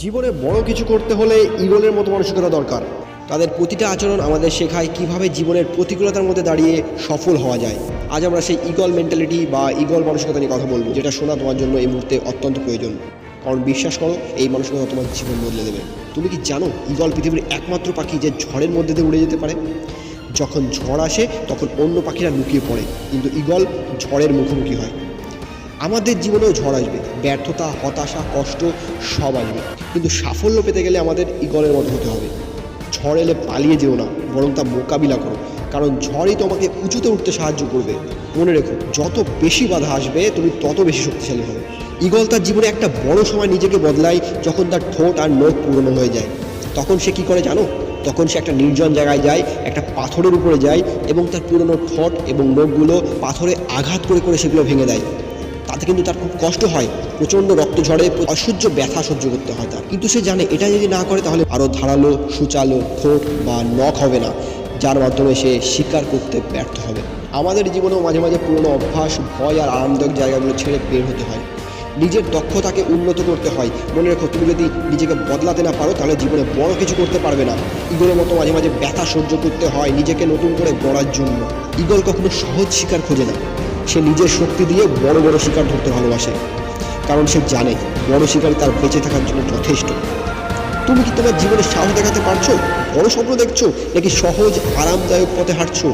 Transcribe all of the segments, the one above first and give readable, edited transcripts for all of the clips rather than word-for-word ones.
জীবনে বড় কিছু করতে হলে ঈগলের মতো মানসিকতা দরকার। তাদের প্রতিটা আচরণ আমাদের শেখায় কিভাবে জীবনের প্রতিকূলতার মধ্যে দাঁড়িয়ে সফল হওয়া যায়। আজ আমরা সেই ঈগল মেন্টালিটি বা ঈগল মানসিকতা নিয়ে কথা বলবো, যেটা শোনা তোমার জন্য এই মুহূর্তে অত্যন্ত প্রয়োজন। কারণ বিশ্বাস করো, এই মানসিকতা তোমার জীবন বদলে দেবে। তুমি কি জানো ঈগল পৃথিবীর একমাত্র পাখি যে ঝড়ের মধ্যে দিয়ে উড়ে যেতে পারে? যখন ঝড় আসে তখন অন্য পাখিরা লুকিয়ে পড়ে, কিন্তু ঈগল ঝড়ের মুখোমুখি হয়। আমাদের জীবনেও ঝড় আসবে, ব্যর্থতা, হতাশা, কষ্ট সব আসবে, কিন্তু সাফল্য পেতে গেলে আমাদের ঈগলের মতো হতে হবে। ঝড় এলে পালিয়ে যেও না, বরং তা মোকাবিলা করো, কারণ ঝড়ই তোমাকে উঁচুতে উঠতে সাহায্য করবে। মনে রেখো, যত বেশি বাধা আসবে তুমি তত বেশি শক্তিশালী হবে। ঈগল তার জীবনে একটা বড় সময় নিজেকে বদলায় যখন তার ঠোঁট আর নখ পুরনো হয়ে যায়। তখন সে কী করে জানো? তখন সে একটা নির্জন জায়গায় যায়, একটা পাথরের উপরে যায় এবং তার পুরনো ঠোঁট এবং নখগুলো পাথরে আঘাত করে করে সেগুলো ভেঙে দেয়। তাতে কিন্তু তার খুব কষ্ট হয়, প্রচণ্ড রক্ত ঝরে, অসহ্য ব্যথা সহ্য করতে হয় তার। কিন্তু সে জানে এটা যদি না করে তাহলে আরও ধারালো, সূচালো ঠোঁট বা নখ হবে না, যার মাধ্যমে সে শিকার করতে ব্যর্থ হবে। আমাদের জীবনেও মাঝে মাঝে পুরনো অভ্যাস, ভয় আর আরামদায়ক জায়গাগুলো ছেড়ে বের হতে হয়। নিজের দক্ষতাকে উন্নত করতে হয়। মনে রেখো, তুমি যদি নিজেকে বদলাতে না পারো তাহলে জীবনে বড় কিছু করতে পারবে না। ঈগলের মতো মাঝে মাঝে ব্যথা সহ্য করতে হয় নিজেকে নতুন করে গড়ার জন্য। ঈগল কখনো সহজ শিকার খোঁজে না, সে নিজের শক্তি দিয়ে বড় বড় শিকার ধরতে ভালোবাসে, কারণ সে জানে বড় শিকার তার বেঁচে থাকার জন্য যথেষ্ট। তুমি কি তোমার জীবনে সাহস দেখাতে পারছো? বড় স্বপ্ন দেখছো নাকি সহজ আরামদায়ক পথে হাঁটছো?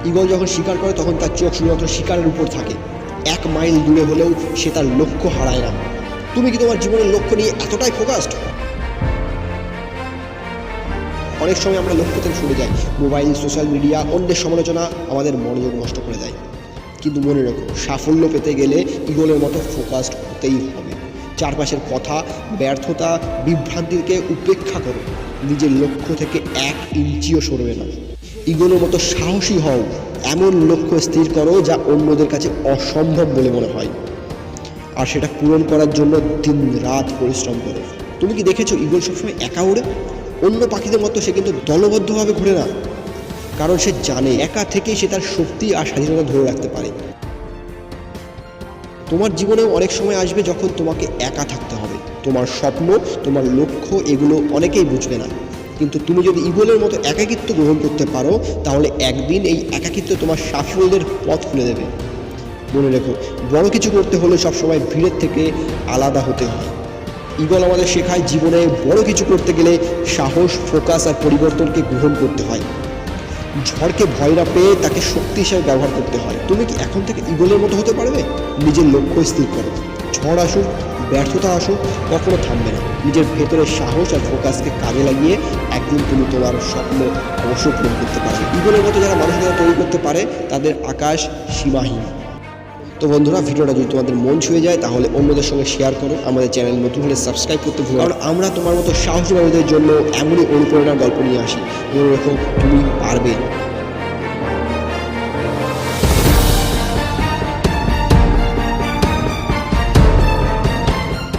ঈগল যখন শিকার করে তখন তার চোখ শুধুমাত্র শিকারের উপর থাকে। 1 মাইল দূরে হলেও সে তার লক্ষ্য হারায় না। তুমি কি তোমার জীবনের লক্ষ্য নিয়ে এতটাই ফোকাসড? অনেক সময় আমরা লক্ষ্য থেকে সরে যাই। মোবাইল, সোশ্যাল মিডিয়া, অন্যের সমালোচনা আমাদের মনোযোগ নষ্ট করে দেয়। কিন্তু মনে রাখো, সাফল্য পেতে গেলে ঈগলের মতো ফোকাসড হতেই হবে। চারপাশের কথা, ব্যর্থতা, বিভ্রান্তিকে উপেক্ষা করো, নিজের লক্ষ্য থেকে 1 ইঞ্চিও সরবে না। ঈগলের মতো সাহসী হও, এমন লক্ষ্য স্থির করো যা অন্যদের কাছে অসম্ভব বলে মনে হয়, আর সেটা পূরণ করার জন্য দিন রাত পরিশ্রম করো। তুমি কি দেখেছো ঈগল সবসময় একা উড়ে? অন্য পাখিদের মতো সে কিন্তু দলবদ্ধভাবে ঘুরে না, কারণ সে জানে একা থেকেই সে তার শক্তি আর স্বাধীনতা ধরে রাখতে পারে। তোমার জীবনেও অনেক সময় আসবে যখন তোমাকে একা থাকতে হবে। তোমার স্বপ্ন, তোমার লক্ষ্য এগুলো অনেকেই বুঝবে না, কিন্তু তুমি যদি ঈগলের মতো একাকিত্ব গ্রহণ করতে পারো তাহলে একদিন এই একাকিত্ব তোমার সাফল্যের পথ খুলে দেবে। মনে রেখো, বড় কিছু করতে হলে সবসময় ভিড়ের থেকে আলাদা হতে হয়। ঈগল আমাদের শেখায় জীবনে বড় কিছু করতে গেলে সাহস, ফোকাস আর পরিবর্তনকে গ্রহণ করতে হয়। ঝড়কে ভয় না পেয়ে তাকে শক্তি হিসেবে ব্যবহার করতে হয়। তুমি কি এখন থেকে ঈগলের মতো হতে পারবে? নিজের লক্ষ্য স্থির করো। ঝড় আসুক, ব্যর্থতা আসুক, কখনো থামবে না। নিজের ভেতরের সাহস আর ফোকাসকে কাজে লাগিয়ে একদিন তুমি তোমার স্বপ্ন অবশ্যই পূরণ করতে পারবে। ঈগলের মতো যারা মানসিকতা তৈরি করতে পারে তাদের আকাশ সীমাহীন। তো বন্ধুরা, ভিডিওটা যদি তোমাদের মন ছুঁয়ে যায় তাহলে অন্যদের সঙ্গে শেয়ার করো। আমাদের চ্যানেল নতুন হলে সাবস্ক্রাইব করতে ভুলো না, কারণ আমরা তোমার মতো সাহসী মানুষদের জন্য এমনই অনুপ্রেরণার গল্প নিয়ে আসি। মনে রেখো, তুমি পারবে।